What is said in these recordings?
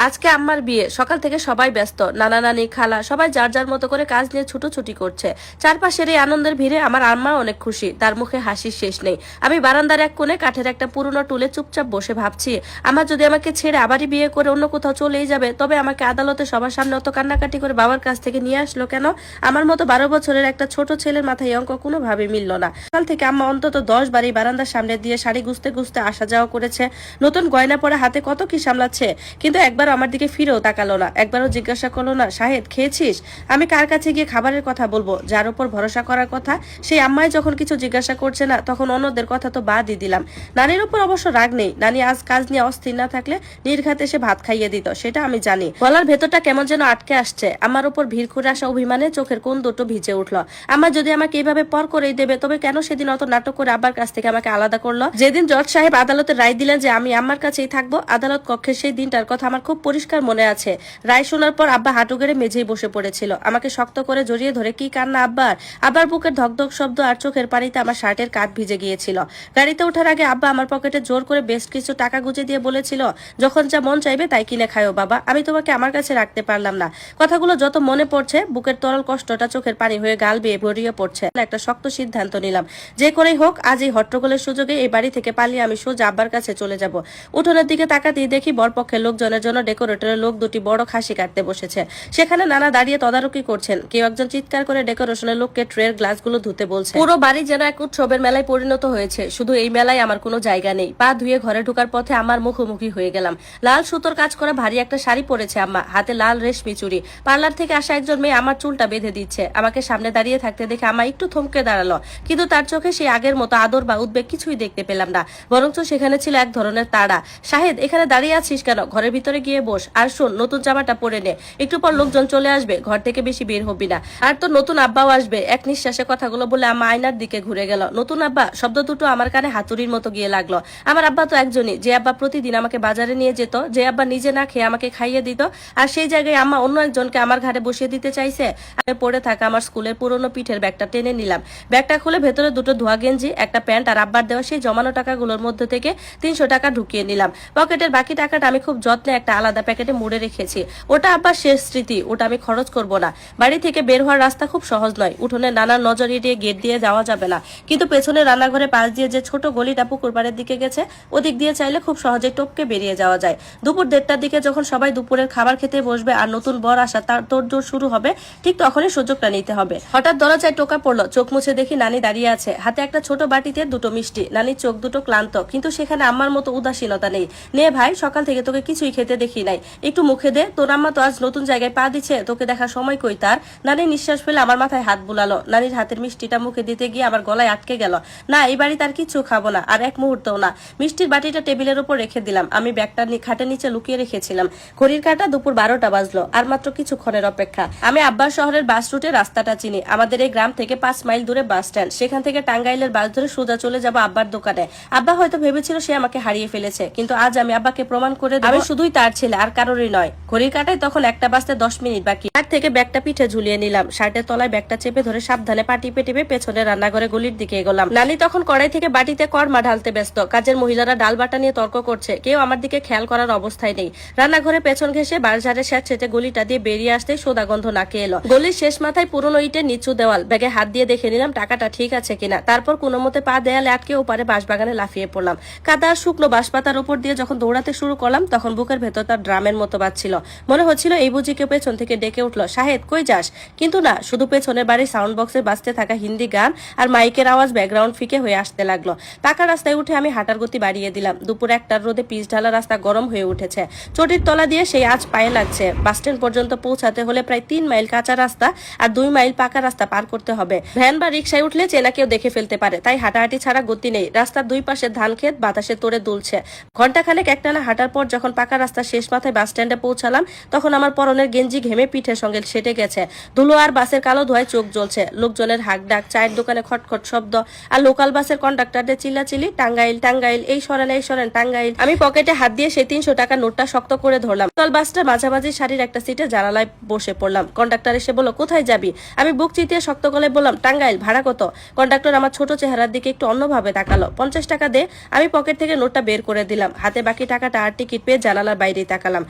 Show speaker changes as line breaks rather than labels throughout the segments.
আজকে আম্মার বিয়ে, সকাল থেকে সবাই ব্যস্ত। নানা নানি খালা সবাই যার যার মতো করে কাজ নিয়ে ছুটোছুটি করছে। চারপাশের এই আনন্দের ভিড়ে আমার আম্মা অনেক খুশি, তার মুখে হাসির শেষ নেই। আমি বারান্দার এক কোণে কাঠের একটা পুরনো টুলে চুপচাপ বসে ভাবছি, আমার যদি আমাকে ছেড়ে আবারই বিয়ে করে অন্য কোথাও চলেই যাবে, তবে আমাকে আদালতে সবার সামনে অত কান্নাকাটি করে বাবার কাছ থেকে নিয়ে আসলো কেন? আমার মতো 12 বছরের একটা ছোট ছেলের মাথায় এই অঙ্ক কোনোভাবে মিলল না। সকাল থেকে আম্মা অন্তত 10 বারই বারান্দার সামনে দিয়ে শাড়ি গুছতে গুছতে আসা যাওয়া করেছে, নতুন গয়না পরে হাতে কত কি সামলাচ্ছে, কিন্তু একবার আমার দিকে ফিরেও তাকালো না, একবারও জিজ্ঞাসা করলো না, শাহেদ খেয়েছিস? আমি কার কাছে গিয়ে খাবারের কথা বলবো? যার উপর ভরসা করার কথা সেই আম্মাই যখন কিছু জিজ্ঞাসা করছে না, তখন অন্যদের কথা তো বাদই দিলাম। নানির উপর অবশ্য রাগ নেই, নানি আজ কাজ নিয়ে অস্থির না থাকলে নির্ঘাত এসে ভাত খাইয়ে দিত, সেটা আমি জানি। গলার ভেতরটা কেমন যেন আটকে আসছে। আমার উপর ভিড় করে আসা অভিমানে চোখের কোণ দুটো ভিজে উঠলো। আমার যদি আমাকে এইভাবে পর করেই দেবে, তবে কেন সেদিন অত নাটক করে আব্বার কাছ থেকে আমাকে আলাদা করলো? যেদিন জজ সাহেব আদালতের রায় দিলেন যে আমি আম্মার কাছেই থাকবো, আদালত কক্ষের সেই দিনটার কথা আমার খুব পরিষ্কার মনে আছে। রায় শোনার পর আব্বা হাঁটু গেড়ে মেঝেই বসে পড়েছিল, আমাকে শক্ত করে জড়িয়ে ধরে কি কান্না আব্বার! আব্বার বুকের ধকধক শব্দ আর চোখের পানিতে আমার শার্টের কাট ভিজে গিয়েছিল। গাড়িতে ওঠার আগে আব্বা আমার পকেটে জোর করে বেশ কিছু টাকা গুঁজে দিয়ে বলেছিল, যখন যা মন চাইবে তাই কিনে খায়ো বাবা, আমি তোমাকে আমার কাছে রাখতে পারলাম না। কথাগুলো যত মনে পড়ছে, বুকের তরল কষ্টটা চোখের পানি হয়ে গাল বেয়ে ভরিয়ে পড়ছে। একটা শক্ত সিদ্ধান্ত নিলাম, যে করেই হোক আজ এই হট্টগোলের সুযোগে এই বাড়ি থেকে পালিয়ে আমি সোজা আব্বার কাছে চলে যাব। উঠোনের দিকে তাকাতেই দেখি বরপক্ষের লোকজনের জন্য ডেকোরেটরের লোক দুটি বড় খাসি কাটতে বসেছে। সেখানে নানা দাঁড়িয়ে তদারকি করছেন, কেউ একজন চিৎকার করে ডেকোরেশনের লোককে ট্রের গ্লাসগুলো ধুতে বলছে। পুরো বাড়ি যেন এক উৎসবের মেলায় পরিণত হয়েছে। শুধু এই মেলায় আমার কোনো জায়গা নেই। পা ধুয়ে ঘরে ঢোকার পথে আমার মুখোমুখি হয়ে গেলাম। লাল সুতোর কাজ করা ভারী একটা শাড়ি পরেছে আম্মা, হাতে লাল রেশমি চুড়ি। পার্লার থেকে আসা একজন মেয়ে আমার চুলটা বেঁধে দিচ্ছে। আমাকে সামনে দাঁড়িয়ে থাকতে দেখে আমা একটু থমকে দাঁড়ালো, কিন্তু তার চোখে সেই আগের মতো আদর বা উদ্বেগ কিছুই দেখতে পেলাম না, বরঞ্চ সেখানে ছিল এক ধরনের তাড়া। শাহেদ, এখানে দাঁড়িয়ে আছিস কেন? ঘরের ভিতরে গিয়ে বস, আর শোন, নতুন জামাটা পরে নে, একটু পর লোকজন চলে আসবে, ঘর থেকে বেশি বের হবি না। আর তো নতুন আব্বাও আসবে। এক নিঃশ্বাসে কথাগুলো বলে আমা আয়নার দিকে ঘুরে গেল। নতুন আব্বা শব্দ দুটো আমার কানে হাতুড়ির মতো গিয়ে লাগলো। আমার আব্বা তো একজনই, যে আব্বা প্রতিদিন আমাকে বাজারে নিয়ে যেত, যে আব্বা নিজে না খেয়ে আমাকে খাইয়ে দিত, আর সেই জায়গায় আম্মা অন্য একজনকে আমার ঘাড়ে বসিয়ে দিতে চাইছে। আমি পড়ে থাকা আমার স্কুলের পুরনো পিঠের ব্যাগটা টেনে নিলাম। ব্যাগটা খুলে ভেতরে দুটো ধোয়া গেঞ্জি, একটা প্যান্ট আর আব্বার দেওয়া সেই জমানো টাকাগুলোর মধ্যে থেকে 300 টাকা ঢুকিয়ে নিলাম। পকেটের বাকি টাকাটা আমি খুব যত্নে একটা আলাদা প্যাকেটে মুড়ে রেখেছি। ওটা আব্বার শেষ স্মৃতি, ওটা আমি খরচ করব না। বাড়ি থেকে বের হওয়ার রাস্তা খুব সহজ নয়, উঠোনে নানার নজর এড়িয়ে গেট দিয়ে যাওয়া যাবে না, কিন্তু পেছনে রান্নাঘরে পাশ দিয়ে যে ছোট গলিটা পুকুর পাড়ের দিকে গেছে, ওদিক দিয়ে চাইলে খুব সহজে টপকে বেরিয়ে যাওয়া যায়। দুপুর 1:30টার দিকে যখন সবাই দুপুরের খাবার খেতে বসবে আর নতুন বর আসা তার তোড়জোড় শুরু হবে, ঠিক তখনই সুযোগটা নিতে হবে। হঠাৎ দরজায় টোকা পড়লো, চোখ মুছে দেখি নানি দাঁড়িয়ে আছে, হাতে একটা ছোট বাটিতে দুটো মিষ্টি। নানির চোখ দুটো ক্লান্ত, কিন্তু সেখানে আম্মার মতো উদাসীনতা নেই। নে ভাই, সকাল থেকে তোকে কিছুই খেতে দেখি নাই, একটু মুখে দে, তোর আম্মা তো আজ নতুন জায়গায় পা দিচ্ছে, তোকে দেখার সময় কই তার? নানি নিঃশ্বাস ফেলে আমার মাথায় হাত বুলালো। নানির হাতের মিষ্টিটা মুখে দিতে গিয়ে আমার গলায় আটকে গেল। না, এই বাড়ি তার কিছু খাবো না, আর এক মুহূর্তও না। মিষ্টির বাটিটা টেবিলের উপর রেখে দিলাম, আমি ব্যাগটা খাটের নিচে লুকিয়ে রেখেছিলাম। ঘড়ির কাঁটা দুপুর 12টা বাজলো, আর মাত্র কিছুক্ষণের অপেক্ষা। আমি আব্বার শহরের বাস রুটে রাস্তাটা চিনি। আমাদের এই গ্রাম থেকে 5 মাইল দূরে বাস স্ট্যান্ড, সেখান থেকে টাঙ্গাইলের বাস ধরে সোজা চলে যাবো আব্বার দোকানে। আব্বা হয়তো ভেবেছিল সে আমাকে হারিয়ে ফেলেছে, কিন্তু আজ আমি আব্বাকে প্রমাণ করে দেব আমি শুধুই তার ছেলে, আর কারোরই নয়। ঘড়ির কাঁটায় তখন 1টা বাজতে 10 মিনিট বাকি। তার থেকে ব্যাগটা পিঠে ঝুলিয়ে নিলাম, শার্টের তলায় ব্যাগটা চেপে ধরে সাবধানে পা টিপে টিপে পেছনে রান্নাঘরে গলির দিকে এগোলাম। নানি তখন কড়াই থেকে বাটিতে কর্মা ঢালতে ব্যস্ত। কাজের মহিলারা ডাল বাটা নিয়ে তর্ক করছে, কেউ আমার দিকে খেয়াল করার অবস্থায় নেই। রান্নাঘরে পেছন ঘেঁষে বাজারের স্যাঁতসেঁতে গলিটা দিয়ে বেরিয়ে আসতে সোদা গন্ধ নাকে এলো। গলির শেষ মাথায় পুরনো ইটের নিচু দেওয়াল, ব্যাগে হাত দিয়ে দেখে নিলাম টাকাটা ঠিক আছে কিনা। তারপর কোনো মতে পা দেয়ালে আটকে ওপারে বাঁশবাগানে লাফিয়ে পড়লাম। কাদা আর শুকনো বাঁশপাতার উপর দিয়ে যখন দৌড়াতে শুরু করলাম, তখন বুকের ভেতর তার ড্রামের মতো বাজছিল। মনে হচ্ছিল এই বুঝি কেউ পেছন থেকে ডেকে উঠলো, শাহেদ কই যাস? কিন্তু না, শুধু পেছনের বাড়ির সাউন্ড বক্সে বাজতে থাকা হিন্দি গান আর মাইকের আওয়াজ ব্যাকগ্রাউন্ড ফিকে হয়ে আসতে লাগলো। পাকা রাস্তায় উঠে আমি হাঁটার গতি বাড়িয়ে দিলাম। দুপুর 1টার রোদে পিচ ঢালা রাস্তা গরম হয়ে উঠেছে, চটির তলা দিয়ে সেই আজ পায়ে লাগছে। বাস স্ট্যান্ড পর্যন্ত পৌঁছাতে হলে প্রায় 3 মাইল কাঁচা রাস্তা আর 2 মাইল পাকা রাস্তা পার করতে হবে। ভ্যান বা রিক্সায় উঠলে চেনা কেউ দেখে ফেলতে পারে, তাই হাঁটাহাঁটি ছাড়া গতি নেই। রাস্তার দুই পাশে ধান ক্ষেত বাতাসে তোড়ে দুলছে। ঘন্টাখানেক একটানা হাঁটার পর যখন পাকা রাস্তা শেষ মাথায় বাস স্ট্যান্ডে পৌঁছালাম, পৌঁছালাম তখন আমার পরনের গেঞ্জি ঘেমে পিঠের সঙ্গে সেটে গেছে। ধুলো আর বাসের কালো ধোঁয়ায় চোখ জ্বলছে। লোকজনের হাক ডাক, চায়ের দোকানে খটখট শব্দ, আর লোকাল বাসের কন্ডাক্টরদের চিল্লাচিল্লি, টাঙ্গাইল টাঙ্গাইল, এই সরেন টাঙ্গাইল। আমি পকেটে হাত দিয়ে সেই 300 টাকার নোটটা শক্ত করে ধরলাম। লোকাল বাসটা মাঝামাঝি সারির একটা সিটে জানালায় বসে পড়লাম। কন্ডাক্টর এসে বলল, কোথায় যাবি? আমি বুক চিতিয়ে শক্ত গলে বললাম, টাঙ্গাইল। ভাড়া কত? কন্ডাক্টর আমার ছোট চেহারার দিকে একটু অন্যভাবে তাকালো। 50 টাকা দে। আমি পকেট থেকে নোটটা বের করে দিলাম। হাতে বাকি টাকাটা আর টিকিট পেয়ে জানালার বাইরেই তাকালাম।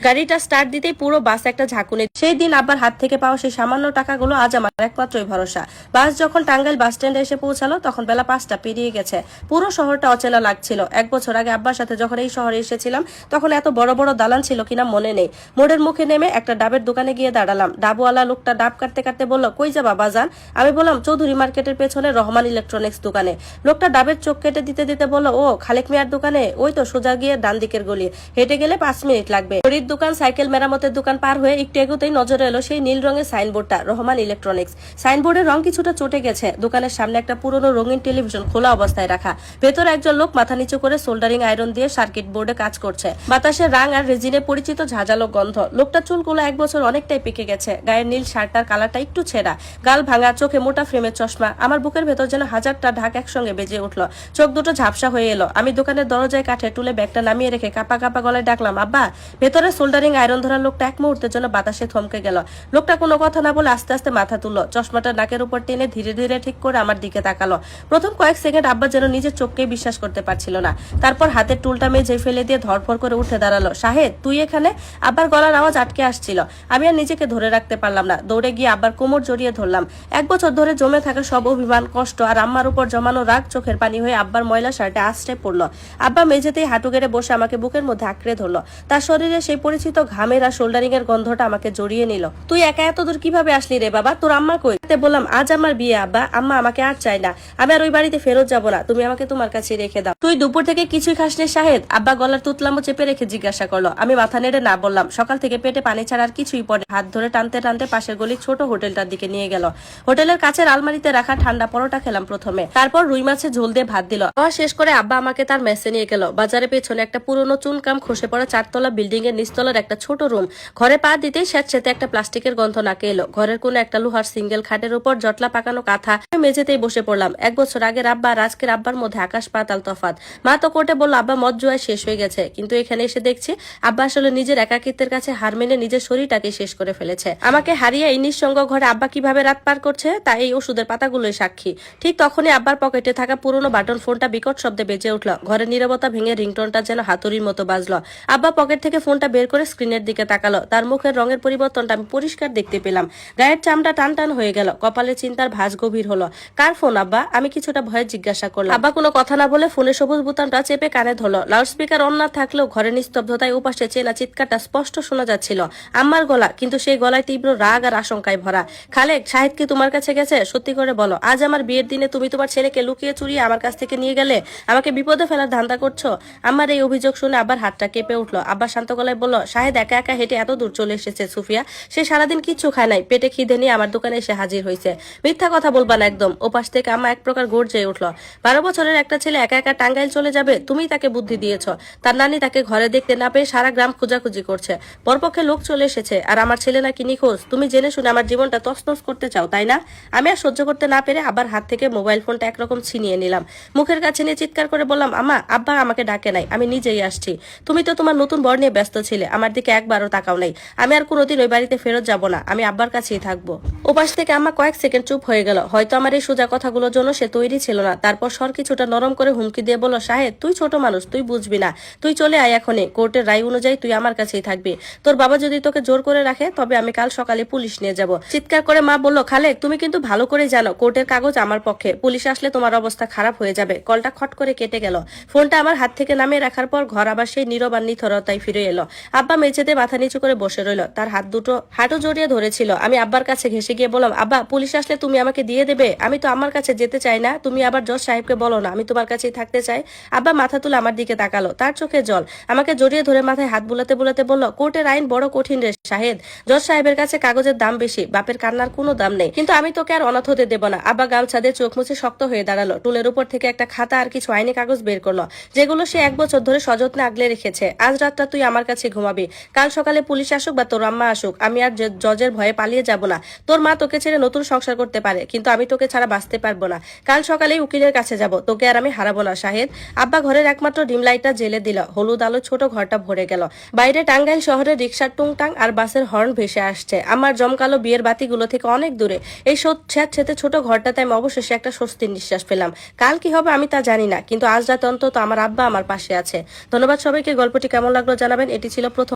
গাড়িটা স্টার্ট দিতেই পুরো বাস একটা ঝাঁকুনি। সেই দিন আব্বার হাত থেকে পাওয়া সেই সামান্য টাকাগুলো আজ আমার একমাত্রই ভরসা। বাস যখন টাঙ্গাইল বাস স্ট্যান্ডে এসে পৌঁছালো তখন বেলা 5টা পেরিয়ে গেছে। পুরো শহরটা অচেনা লাগছিল। 1 বছর আগে আব্বার সাথে যখন এই শহরে এসেছিলাম তখন এত বড় বড় দালান ছিল কিনা মনে নেই। মোড়ের মুখে নেমে একটা ডাবের দোকানে গিয়ে দাঁড়ালাম। ডাবওয়ালা লোকটা ডাব কাটতে কাটতে বলল, কই যাবা বাজান? আমি বললাম, চৌধুরী মার্কেটের পেছনে রহমান ইলেকট্রনিক্স দোকানে। লোকটা ডাবের চোখ কেটে দিতে দিতে বলল, ও খালেক মিয়ার দোকানে? ওই তো সোজা গিয়ে ডান দিকের গলি, হেঁটে গেলে 5 মিনিট লাগবে। ঘড়ির দোকান, সাইকেল মেরামতের দোকান পার হয়ে একটু এগোতেই নজরে এলো সেই নীল রঙের সাইনবোর্ডটা, রহমান ইলেকট্রনিক্স। সাইনবোর্ডের রং কিছুটা চটে গেছে। দোকানের সামনে একটা পুরনো রঙিন টেলিভিশন খোলা অবস্থায় রাখা। ভেতরে একজন লোক মাথা নিচু করে সোল্ডারিং আয়রন দিয়ে সার্কিট বোর্ডে কাজ করছে। বাতাসের রাং আর রেজিনে পরিচিত ঝাঁঝালো গন্ধ। লোকটা চুলগুলো 1 বছর অনেকটাই পেকে গেছে। গায়ের নীল শার্টটার কালারটা একটু ছেঁড়া, গাল ভাঙা, চোখে মোটা ফ্রেমের চশমা। আমার বুকের ভেতর যেন 1000টা ঢাক একসঙ্গে বেজে উঠলো। চোখ দুটো ঝাপসা হয়ে এলো। আমি দোকানের দরজায় কাঠে তুলে ব্যাগটা নামিয়ে রেখে কাপা কাপা গলায় ডাকলাম, আব্বা। ভেতরে সোল্ডারিং আয়রন ধরা লোকটা এক মুহূর্তের জন্য বাতাসে থমকে গেল। লোকটা কোনো কথা না বলে আস্তে আস্তে মাথা তুললো। চশমাটা নাকের উপর টেনে ধীরে ধীরে ঠিক করে আমার দিকে তাকালো। প্রথম কয়েক সেকেন্ড আব্বা যেন নিজের চোখকেই বিশ্বাস করতে পারছিল না। তারপর হাতের টুলটা মেঝে ফেলে দিয়ে ধরফর করে উঠে দাঁড়ালো। শাহেদ, তুই এখানে? আব্বার গলার আওয়াজ আটকে আসছিল। আমি আর নিজেকে ধরে রাখতে পারলাম না। দৌড়ে গিয়ে আব্বার কোমর জড়িয়ে ধরলাম। 1 বছর ধরে জমে থাকা সব অভিমান, কষ্ট আর আম্মার উপর জমানো রাগ চোখের পানি হয়ে আব্বার ময়লা শার্টে আশ্রে পড়লো। আব্বা মেঝেতেই হাঁটু গেড়ে বসে আমাকে বুকের মধ্যে আঁকড়ে ধরলো। তার শরীরে সেই পরিচিত ঘামের আর শোল্ডারিং এর গন্ধটা আমাকে জড়িয়ে নিল। তুই একা এত দূর কিভাবে আসলি রে বাবা? তোর আম্মা কই? বললাম, আজ আমার বিয়ে আব্বা, আম্মা আমাকে আর চাই না। আমি আর ওই বাড়িতে ফেরত যাবো না। তুমি আমাকে তোমার কাছে রেখে দাও। তুই দুপুর থেকে কিছুই খাসনি শাহেদ? আব্বা গলার তুতলামো চেপে রেখে জিজ্ঞাসা করলো। আমি মাথা নেড়ে না বললাম। সকাল থেকে পেটে পানি ছাড়া আর কিছুই পড়ে। হাত ধরে টানতে টানতে পাশের গলির ছোট হোটেলটার দিকে নিয়ে গেল। হোটেলের কাছের আলমারিতে রাখা ঠান্ডা পরোটা খেলাম প্রথমে, তারপর রুই মাছের ঝোল দিয়ে ভাত দিল। খাওয়া শেষ করে আব্বা আমাকে তার মেসে নিয়ে গেল। বাজারের পেছনে একটা পুরনো চুনকাম খসে পড়া 4তলা বিল্ডিং এর নিচতলার একটা ছোট রুম। ঘরে পা দিতেই স্যাঁতস্যাঁতে একটা প্লাস্টিকের গন্ধ নাকে এলো। ঘরের কোন একটা লোহার সিঙ্গেল খাটের উপর জটলা পাকানো কাঁথা। মেঝেতেই বসে পড়লাম। 1 বছর আগের আব্বা আর আজকের আব্বার মধ্যে আকাশ পাতাল তফাৎ। মা তো কোর্টে বলল আব্বা মদ জুয়ায় শেষ হয়ে গেছে, কিন্তু এখানে এসে দেখছি আব্বা আসলে নিজের একাকিত্বের কাছে হার মেনে নিজের শরীরটাকে শেষ করে ফেলেছে। আমাকে হারিয়ে এই নিঃসঙ্গ ঘরে আব্বা কিভাবে রাত পার করছে তা এই ওষুধের পাতাগুলোই সাক্ষী। ঠিক তখনই আব্বার পকেটে থাকা পুরনো বাটন ফোনটা বিকট শব্দে বেজে উঠল। ঘরের নীরবতা ভেঙে রিংটোনটা যেন হাতুড়ির মতো বাজলো। আব্বা পকেট থেকে ফোনটা বের করে স্ক্রিনের দিকে তাকালো। তার মুখের রঙের পরিবর্তনটা আমি পরিষ্কার দেখতে পেলাম। গায়ের চামড়া টান টান হয়ে গেল। কপালে চিন্তার ভাঁজ গভীর হলো। কার ফোন আব্বা? আমি কিছুটা ভয়ে জিজ্ঞাসা করলাম। আব্বা কোনো কথা না বলে ফোনের সবুজ বোতামটা চেপে কানে ধরলো। লাউডস্পিকার অন না থাকলেও ঘরের নিস্তব্ধতায় উপাসে চেনা চিৎকারটা স্পষ্ট শোনা যাচ্ছিল। আম্মার গলা, কিন্তু সেই গলায় তীব্র রাগ আর আশঙ্কায় ভরা। খালেক, শাহেদ কি তোমার কাছে গেছে? সত্যি করে বলো, আজ আমার বিয়ের দিনে তুমি তোমার ছেলেকে লুকিয়ে চুরিয়ে আমার কাছ থেকে নিয়ে গেলে, আমাকে বিপদে ফেলার ধান্দা করছো? আমার এই অভিযোগ শুনে আবার হাতটা কেঁপে উঠলো। আব্বা শান্ত গলায় বলল, শাহেদ একা একা হেঁটে এত দূর চলে এসেছে সুফিয়া। সে সারাদিন কিচ্ছু খায় নাই, পেটে খিদে নিয়ে আমার দোকানে এসে হাজির হয়েছে। মিথ্যা কথা বলবা না একদম। ওপাশ থেকে আম্মা এক প্রকার গর্জে উঠলো। 12 বছরের একটা ছেলে একা একা টাঙ্গাইল চলে যাবে? তুমিই তাকে বুদ্ধি দিয়েছ। তার নানি তাকে ঘরে দেখতে না পেয়ে সারা গ্রাম খোঁজাখুঁজি করছে। পরপক্ষে লোক চলে এসেছে, আর আমার ছেলে নাকি নিখোঁজ। তুমি জেনে শুনে আমার জীবনটা তছনছ করতে চাও, তাই না? আমি আর সহ্য করতে না পেরে আবার হাত থেকে মোবাইল ফোনটা একরকম ছিনিয়ে নিলাম। মুখের কাছে নিয়ে চিৎকার করে বললাম, আম্মা, আব্বা আমাকে ডাকে নাই, আমি নিজেই আসছি। তুমি তো তোমার নতুন বর নিয়ে ব্যস্ত ছিলে, আমার দিকে একবারও তাকাও নাই। আমি আর কোনোদিন ওই বাড়িতে ফেরত যাব না, আমি আব্বার কাছেই থাকবো। ওপাশ থেকে আম্মা কয়েক সেকেন্ড চুপ হয়ে গেল। হয়তো আমার এই সোজা কথাগুলোর জন্য সে তৈরি ছিল না। তারপর স্বর কিছুটা নরম করে হুমকি দিয়ে বলল, শাহেদ, তুই ছোট মানুষ, তুই বুঝবি না। তুই চলে আয় এখনই। কোর্টের রায় অনুযায়ী তুই আমার কাছেই থাকবি। তোর বাবা যদি তোকে জোর করে রাখে তবে আমি কাল সকালে পুলিশ নিয়ে যাব। চিৎকার করে মা বলল, খালেক, তুমি কিন্তু ভালো করে জানো কোর্টের কাগজ আমার পক্ষে। পুলিশ আসলে তোমার অবস্থা খারাপ হয়ে যাবে। কলটা খট করে কেটে গেল। ফোনটা আমার হাত থেকে নামিয়ে রাখার পর ঘর আবার সেই নীরব আর নিথরতায় ফিরে এলো। আব্বা মেঝেতে মাথা নিচু করে বসে রইল। তার হাত দুটো হাঁটু জড়িয়ে ধরেছিল। আমি আব্বার কাছে ঘেসে গিয়ে বললাম, আব্বা আব্বা পুলিশ আসলে তুমি আমাকে দিয়ে দেবে? আমি তো আমার কাছে যেতে চাই না, তুমি আবার জজ সাহেবকে বলো না আমি তোমার কাছেই থাকতে চাই। আব্বা মাথা তুলে আমার দিকে তাকালো, তার চোখে জল। আমাকে জড়িয়ে ধরে মাথায় হাত বুলাতে বুলাতে বলল, কোর্টের আইন বড় কঠিন রে শাহেদ। জজ সাহেবের কাছে কাগজের দাম বেশি, বাপের কান্নার কোনো দাম নেই। কিন্তু আমি তোকে আর অনাথ হতে দেব না। আব্বা গামছা দিয়ে চোখ মুছে শক্ত হয়ে দাঁড়ালো, টুলের উপর থেকে একটা খাতা আর কিছু আইনি কাগজ বের করলো, যেগুলো সে 1 বছর ধরে সযত্নে আগলে রেখেছে। আজ রাতটা তুই আমার কাছে ঘুমাবি, কাল সকালে পুলিশ আসুক বা তোর আম্মা আসুক, আমি আর জজের ভয়ে পালিয়ে যাব না। তোর মা তোকে ছেড়ে নতুন সংসার করতে পারে, কিন্তু আমি তোকে ছাড়া বাঁচতে পারবো না। কাল সকালেই উকিলের কাছে যাব, তোকে আর আমি হারাবো না শাহেদ। আব্বা ঘরের একমাত্র ডিম লাইটটা জেলে দিল, হলুদ আলো ছোট ঘরটা ভরে গেল। বাইরে টাঙ্গাইল শহরে রিক্সার টুংটাং আর বাসের হর্ন ভেসে আসছে। আমার জমকালো বিয়ের বাতিগুলো থেকে অনেক দূরে এই স্যাঁতসেঁতে ছোট ঘরটাতে আমি অবশেষে একটা স্বস্তির নিঃশ্বাস পেলাম। কাল কি হবে আমি তা জানি না, কিন্তু আজ রাতে অন্তত আমার আব্বা আমার পাশে আছে। ধন্যবাদ সবাইকে। গল্পটি কেমন লাগলো জানাবেন। এটি ছিল প্রথম